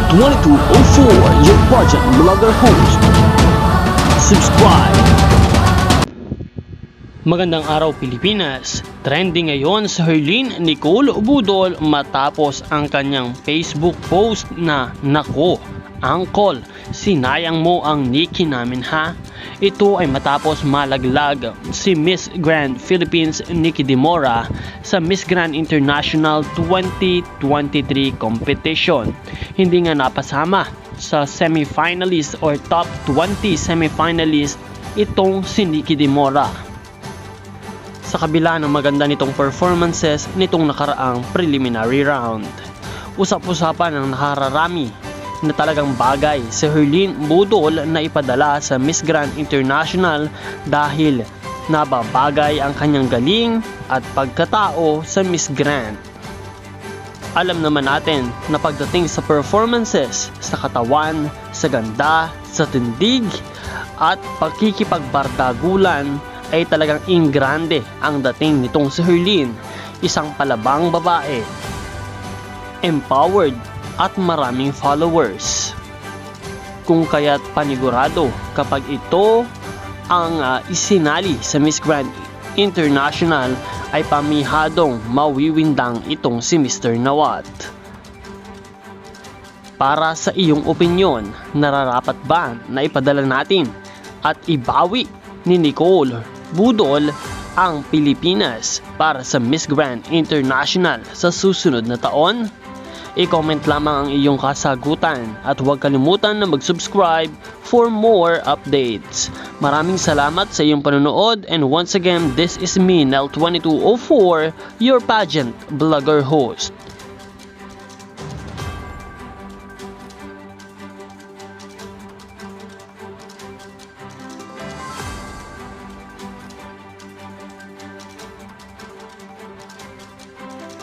Nel2204, your pageant vlogger host. Subscribe! Magandang araw Pilipinas! Trending ngayon si Herlene Nicole Budol matapos ang kanyang Facebook post na "Nako, Uncle, sinayang mo ang Nikki namin ha?" Ito ay matapos malaglag si Miss Grand Philippines Nikki Dimora sa Miss Grand International 2023 competition. Hindi nga napasama sa semifinalist or top 20 semifinalist itong si Nikki Dimora. Sa kabila ng maganda nitong performances nitong nakaraang preliminary round, usap-usapan ang nakararami na talagang bagay si Herlene Budol na ipadala sa Miss Grand International dahil nababagay ang kanyang galing at pagkatao sa Miss Grand. Alam naman natin na pagdating sa performances, sa katawan, sa ganda, sa tindig at pakikipagbardagulan ay talagang ingrande ang dating nitong si Herlene, isang palabang babae, empowered at maraming followers. Kung kaya't panigurado kapag ito ang isinali sa Miss Grand International ay pamihadong mawiwindang itong si Mr. Nawat. Para sa iyong opinyon, nararapat ba na ipadala natin at ibawi ni Nicole Budol ang Pilipinas para sa Miss Grand International sa susunod na taon? I-comment lamang ang iyong kasagutan at huwag kalimutan na mag-subscribe for more updates. Maraming salamat sa iyong panonood, and once again, this is me, Nel2204, your pageant vlogger host.